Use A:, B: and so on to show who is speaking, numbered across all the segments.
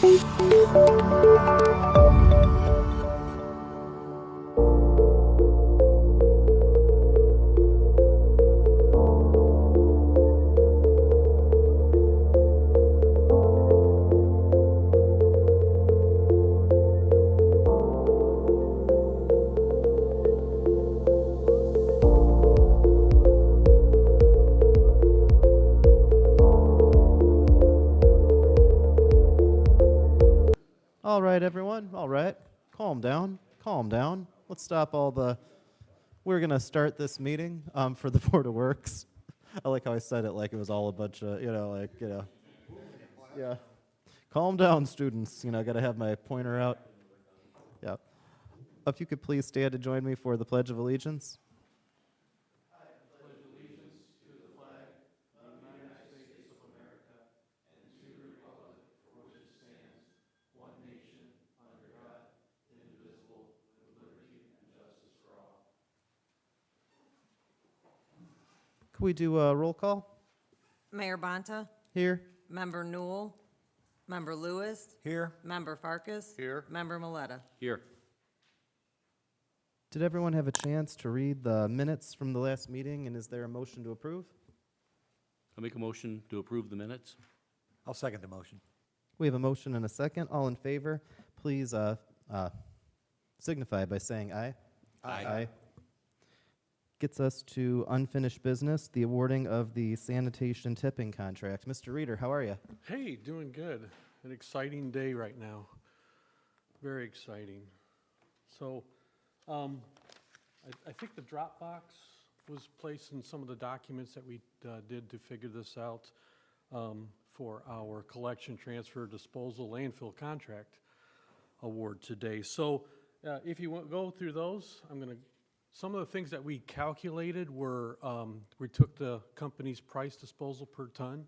A: All right, everyone. All right. Calm down. Calm down. Let's stop all the... We're going to start this meeting for the Board of Works. I like how I said it like it was all a bunch of, yeah. Calm down, students. Got to have my pointer out. Yeah. If you could please stand to join me for the Pledge of Allegiance. Can we do a roll call?
B: Mayor Bonta,
A: Here.
B: Member Newell, Member Lewis,
C: Here.
B: Member Farkas,
C: Here.
B: Member Maleta.
C: Here.
A: Did everyone have a chance to read the minutes from the last meeting, and is there a motion to approve?
D: I'll make a motion to approve the minutes.
C: I'll second the motion.
A: We have a motion and a second. All in favor, please signify by saying aye.
C: Aye.
A: Gets us to unfinished business, the awarding of the sanitation tipping contract. Mr. Reeder, how are you?
E: Hey, doing good. An exciting day right now. Very exciting. So, I think the Dropbox was placed in some of the documents that we did to figure this out for our collection, transfer, disposal, landfill contract award today. So, if you go through those, some of the things that we calculated were, we took the company's price disposal per ton,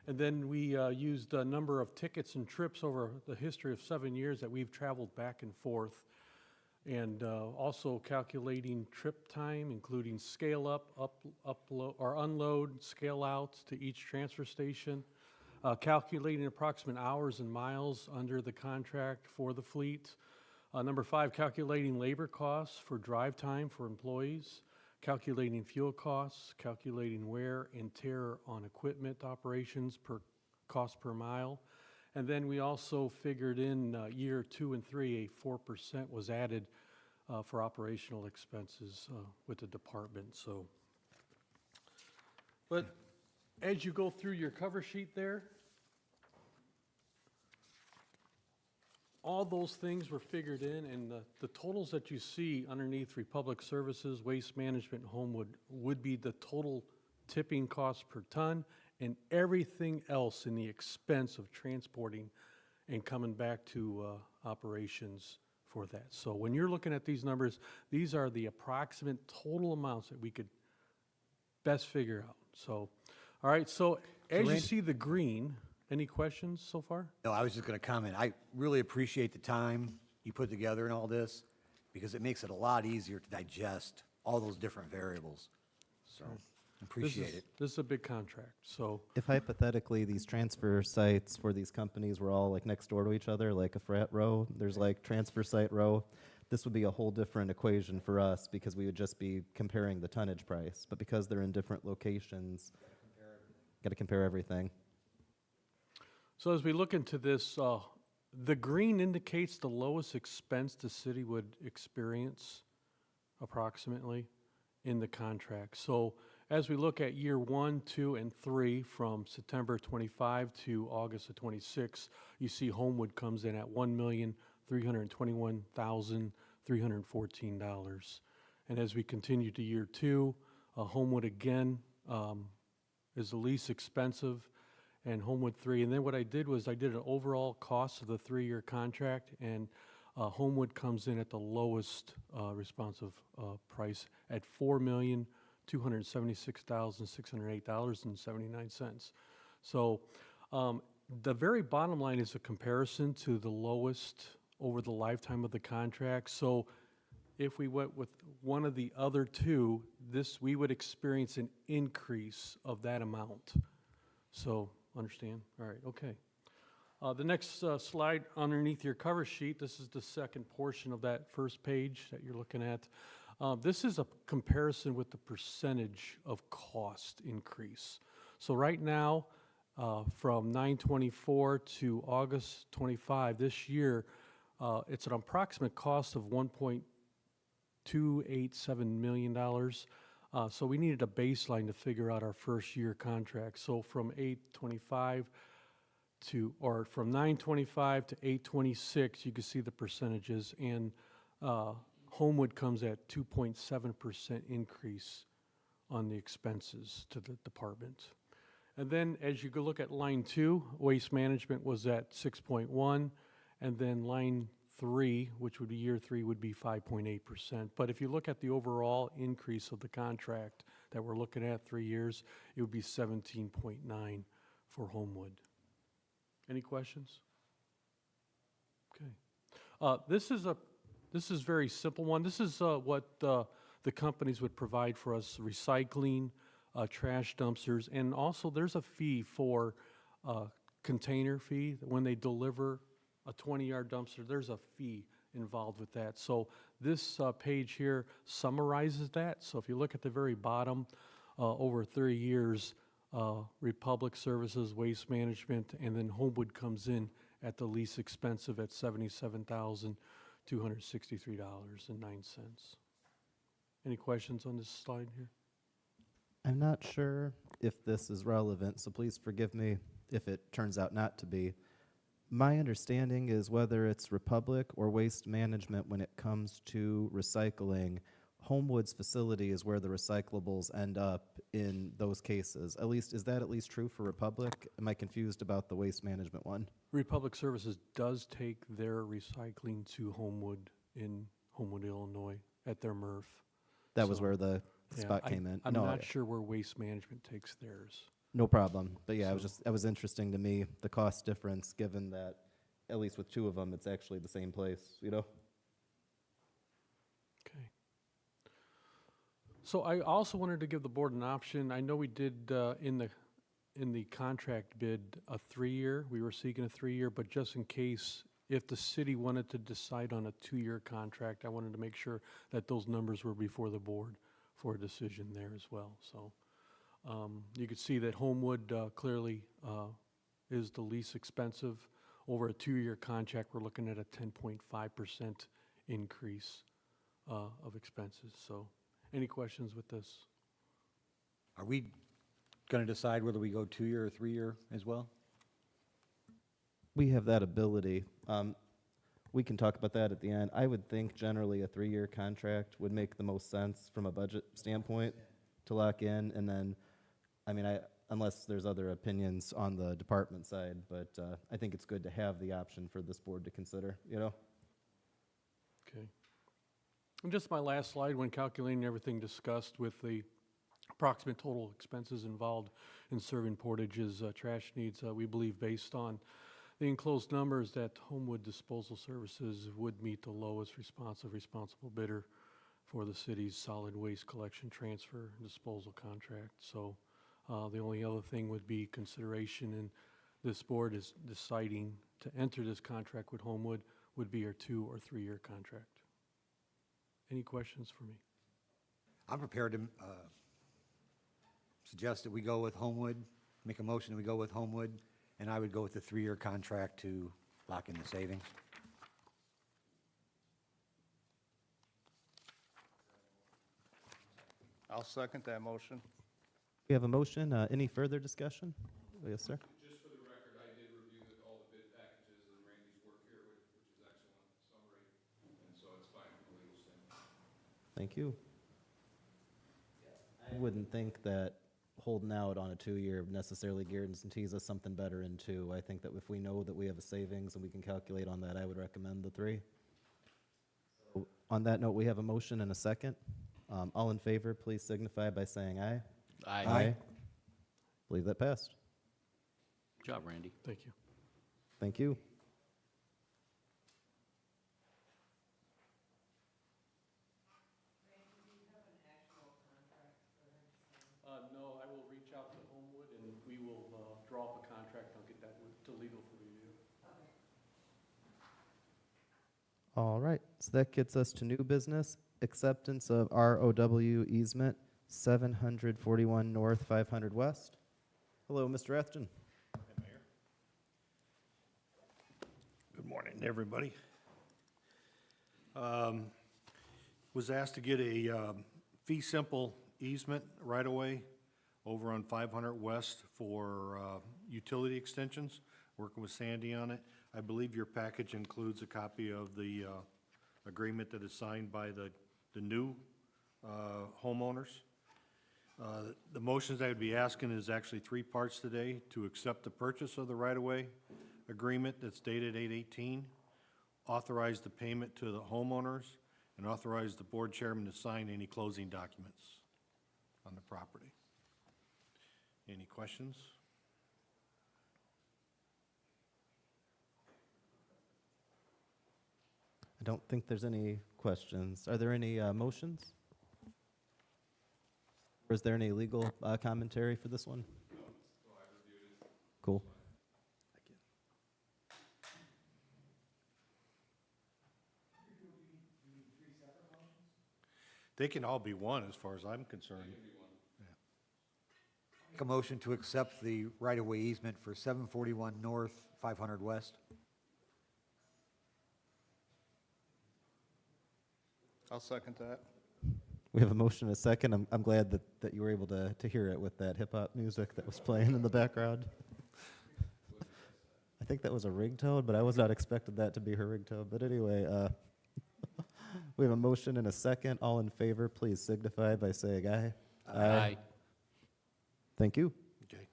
E: and then we used a number of tickets and trips over the history of 7 years that we've traveled back and forth, and also calculating trip time, including scale up, upload, or unload, scale out to each transfer station, calculating approximate hours and miles under the contract for the fleet. Number 5, calculating labor costs for drive time for employees, calculating fuel costs, calculating wear and tear on equipment operations per cost per mile. And then we also figured in year 2 and 3, a 4% was added for operational expenses with the department. So, but as you go through your cover sheet there, all those things were figured in, and the totals that you see underneath Republic Services, Waste Management, Homewood would be the total tipping cost per ton and everything else in the expense of transporting and coming back to operations for that. So when you're looking at these numbers, these are the approximate total amounts that we could best figure out. So, all right, so as you see the green, any questions so far?
C: No, I was just going to comment. I really appreciate the time you put together in all this because it makes it a lot easier to digest all those different variables. So, appreciate it.
E: This is a big contract, so.
A: If hypothetically these transfer sites for these companies were all like next door to each other, like a frat row, there's like transfer site row, this would be a whole different equation for us because we would just be comparing the tonnage price. But because they're in different locations, got to compare everything.
E: So as we look into this, the green indicates the lowest expense the city would experience approximately in the contract. So as we look at year 1, 2, and 3 from September 25 to August of 26, you see Homewood comes in at $1,321,314. And as we continue to year 2, Homewood again is the least expensive, and Homewood 3. And then what I did was I did an overall cost of the 3-year contract, and Homewood comes in at the lowest responsive price at $4,276,608.79. So the very bottom line is a comparison to the lowest over the lifetime of the contract. So if we went with one of the other two, we would experience an increase of that amount. So, understand? All right, okay. The next slide underneath your cover sheet, this is the second portion of that first page that you're looking at. This is a comparison with the percentage of cost increase. So right now, from 9/24 to August 25 this year, it's an approximate cost of $1.287 million. So we needed a baseline to figure out our first year contract. So from 8/25 from 9/25 to 8/26, you can see the percentages, and Homewood comes at 2.7% increase on the expenses to the department. And then as you go look at line 2, waste management was at 6.1, and then line 3, which would be year 3, would be 5.8%. But if you look at the overall increase of the contract that we're looking at 3 years, it would be 17.9 for Homewood. Any questions? Okay. This is very simple one. This is what the companies would provide for us: recycling, trash dumpsters, and also there's a fee for container fee. When they deliver a 20-yard dumpster, there's a fee involved with that. So this page here summarizes that. So if you look at the very bottom, over 30 years, Republic Services, Waste Management, and then Homewood comes in at the least expensive at $77,263.09. Any questions on this slide here?
A: I'm not sure if this is relevant, so please forgive me if it turns out not to be. My understanding is whether it's Republic or Waste Management, when it comes to recycling, Homewood's facility is where the recyclables end up in those cases. Is that at least true for Republic? Am I confused about the Waste Management one?
E: Republic Services does take their recycling to Homewood in Homewood, Illinois, at their MRF.
A: That was
E: So,
A: where the
E: Yeah,
A: spot came in.
E: I'm
A: No,
E: not sure where Waste Management takes theirs.
A: no problem. But yeah,
E: So-
A: that was interesting to me, the cost difference, given that at least with two of them, it's actually the same place, you know?
E: Okay. So I also wanted to give the board an option. I know we did in the contract bid a 3-year. We were seeking a 3-year, but just in case, if the city wanted to decide on a 2-year contract, I wanted to make sure that those numbers were before the board for a decision there as well. So you could see that Homewood clearly is the least expensive. Over a 2-year contract, we're looking at a 10.5% increase of expenses. So any questions with this?
C: Are we going to decide whether we go 2-year or 3-year as well?
A: We have that ability. We can talk about that at the end. I would think generally a 3-year contract would make the most sense from a budget standpoint to lock in, and then, unless there's other opinions on the department side, but I think it's good to have the option for this board to consider, you know?
E: Okay. And just my last slide, when calculating everything discussed with the approximate total expenses involved in serving Portage's trash needs, we believe based on the enclosed numbers that Homewood Disposal Services would meet the lowest responsible bidder for the city's solid waste collection, transfer, and disposal contract. So the only other thing would be consideration, and this board is deciding to enter this contract with Homewood, would be our 2 or 3-year contract. Any questions for me?
C: I'm prepared to suggest that we go with Homewood, make a motion that we go with Homewood, and I would go with the 3-year contract to lock in the savings.
F: I'll second that motion.
A: We have a motion. Any further discussion? Yes, sir.
G: Just for the record, I did review all the bid packages and Randy's work here, which is excellent summary, and so it's fine from a legal standpoint.
A: Thank you. I wouldn't think that holding out on a 2-year necessarily guarantees us something better in 2. I think that if we know that we have a savings and we can calculate on that, I would recommend the 3. So on that note, we have a motion and a second. All in favor, please signify by saying aye.
C: Aye.
A: Believe that passed.
D: Good job, Randy.
E: Thank you.
A: Thank you.
E: No, I will reach out to Homewood and we will draw up a contract. I'll get that to legal for review.
A: All right, so that gets us to new business, acceptance of ROW easement, 741 North, 500 West. Hello, Mr. Athgen.
F: Good morning, everybody. Was asked to get a fee simple easement right away over on 500 West for utility extensions, working with Sandy on it. I believe your package includes a copy of the agreement that is signed by the new homeowners. The motions I would be asking is actually three parts today: to accept the purchase of the right-of-way agreement that's dated 8/18, authorize the payment to the homeowners, and authorize the board chairman to sign any closing documents on the property. Any questions?
A: I don't think there's any questions. Are there any motions? Or is there any legal commentary for this one? Cool.
F: They can all be one as far as I'm concerned.
C: Make a motion to accept the right-of-way easement for 741 North, 500 West.
F: I'll second that.
A: We have a motion and a second. I'm glad that you were able to hear it with that hip-hop music that was playing in the background. I think that was a ringtone, but I was not expecting that to be her ringtone. But anyway, we have a motion and a second. All in favor, please signify by saying aye.
D: Aye.
A: Thank you.
F: Okay.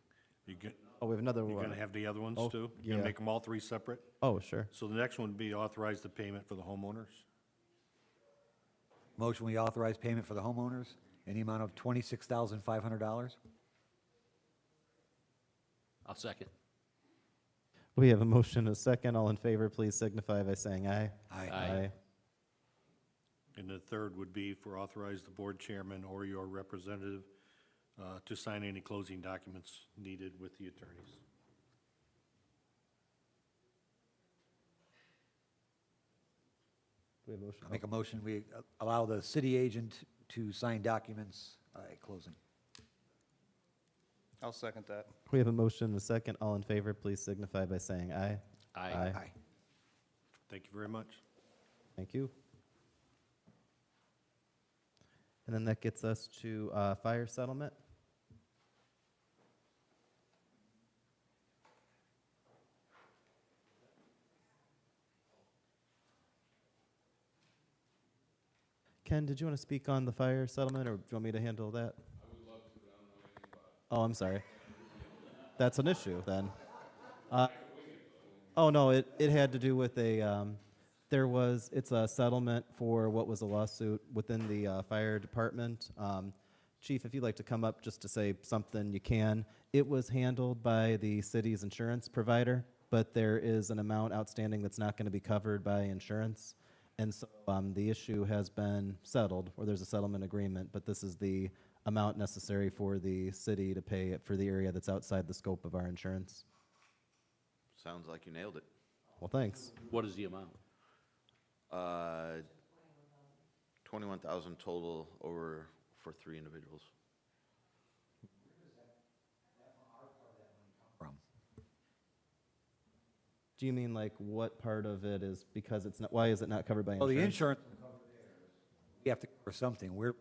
F: You get,
A: Oh, we have another
F: you're
A: one.
F: gonna have the other ones
A: Oh,
F: too? You're gonna
A: yeah.
F: make them all three separate?
A: Oh, sure.
F: So the next one would be authorize the payment for the homeowners.
C: Motion, we authorize payment for the homeowners in the amount of $26,500.
D: I'll second.
A: We have a motion and a second. All in favor, please signify by saying aye.
D: Aye.
F: And the third would be for authorize the board chairman or your representative to sign any closing documents needed with the attorneys.
A: We have a motion.
C: I make a motion, we allow the city agent to sign documents at closing.
F: I'll second that.
A: We have a motion and a second. All in favor, please signify by saying aye.
D: Aye.
C: Aye.
F: Thank you very much.
A: Thank you. And then that gets us to fire settlement. Ken, did you want to speak on the fire settlement, or do you want me to handle that? I would love to, but I don't know anything about it. Oh, I'm sorry. That's an issue, then. Oh, no, it had to do with it's a settlement for what was a lawsuit within the fire department. Chief, if you'd like to come up just to say something, you can. It was handled by the city's insurance provider, but there is an amount outstanding that's not going to be covered by insurance. And so the issue has been settled, or there's a settlement agreement, but this is the amount necessary for the city to pay it for the area that's outside the scope of our insurance.
H: Sounds like you nailed it.
A: Well, thanks.
D: What is the amount?
H: 21,000 total over for 3 individuals.
C: From.
A: Do you mean like what part of it is because it's not, why is it not covered by
C: Well,
A: insurance?
C: the insurance, we have to cover something. Where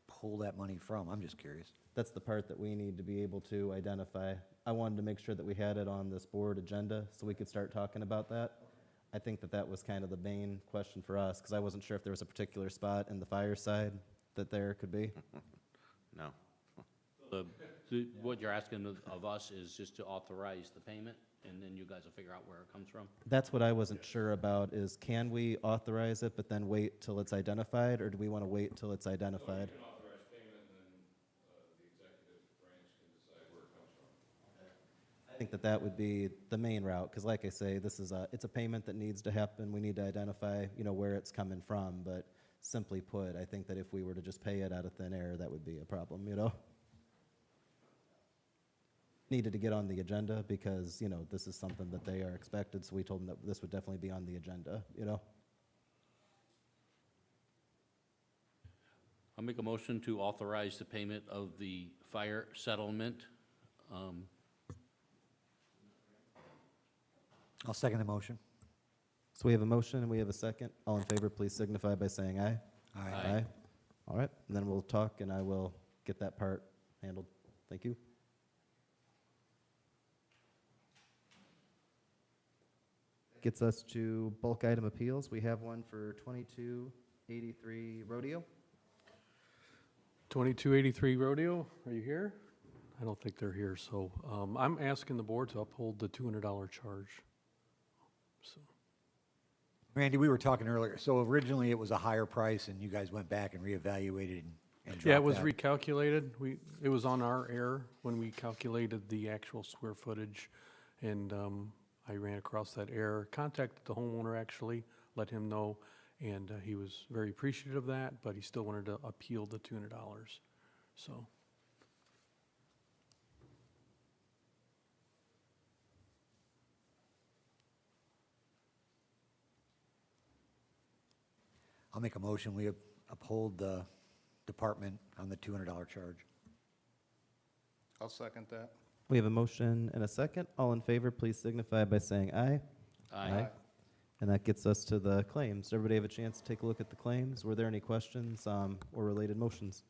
C: pull that money from? I'm just curious.
A: That's the part that we need to be able to identify. I wanted to make sure that we had it on this board agenda so we could start talking about that. I think that was kind of the main question for us, because I wasn't sure if there was a particular spot in the fire side that there could be.
H: No.
D: What you're asking of us is just to authorize the payment, and then you guys will figure out where it comes from?
A: That's what I wasn't sure about, is can we authorize it but then wait till it's identified, or do we want to wait till it's identified?
G: You can authorize payment, and then the executive branch can decide where it comes from.
A: I think that would be the main route, because like I say, it's a payment that needs to happen. We need to identify, where it's coming from, but simply put, I think that if we were to just pay it out of thin air, that would be a problem, Needed to get on the agenda because, this is something that they are expected, so we told them that this would definitely be on the agenda,
D: I'll make a motion to authorize the payment of the fire settlement.
C: I'll second the motion.
A: So we have a motion and we have a second. All in favor, please signify by saying aye.
C: Aye.
A: All right, and then we'll talk and I will get that part handled. Thank you. Gets us to bulk item appeals. We have one for 2283 Rodeo.
E: 2283 Rodeo, are you here? I don't think they're here, so I'm asking the board to uphold the $200 charge. So,
C: Randy, we were talking earlier, so originally it was a higher price, and you guys went back and reevaluated and dropped
E: yeah, it was
C: that.
E: recalculated. It was on our error when we calculated the actual square footage, and I ran across that error. Contacted the homeowner, actually, let him know, and he was very appreciative of that, but he still wanted to appeal the $200. So,
C: I'll make a motion, we uphold the department on the $200 charge.
F: I'll second that.
A: We have a motion and a second. All in favor, please signify by saying aye. And that gets us to the claims. Does everybody have a chance to take a look at the claims? Were there any questions or related motions?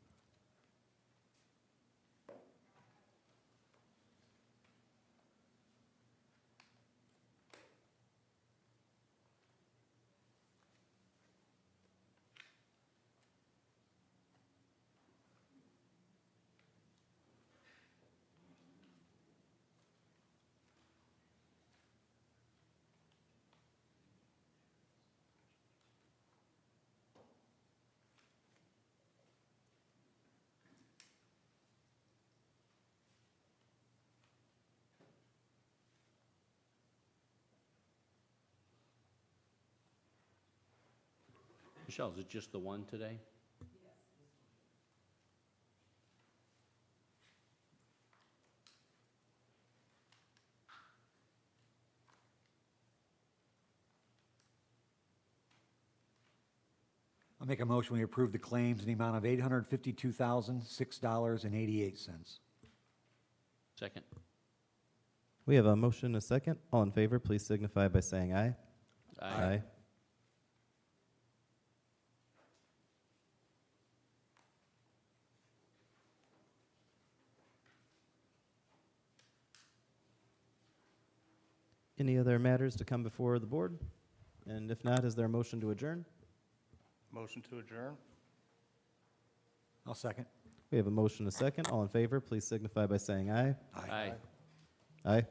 D: Michelle, is it just the one today?
C: I'll make a motion, we approve the claims in the amount of $852,006.88.
D: Second.
A: We have a motion and a second. All in favor, please signify by saying aye. Any other matters to come before the board? And if not, is there a motion to adjourn?
F: Motion to adjourn?
C: I'll second.
A: We have a motion and a second. All in favor, please signify by saying aye.
D: Aye.
A: Aye.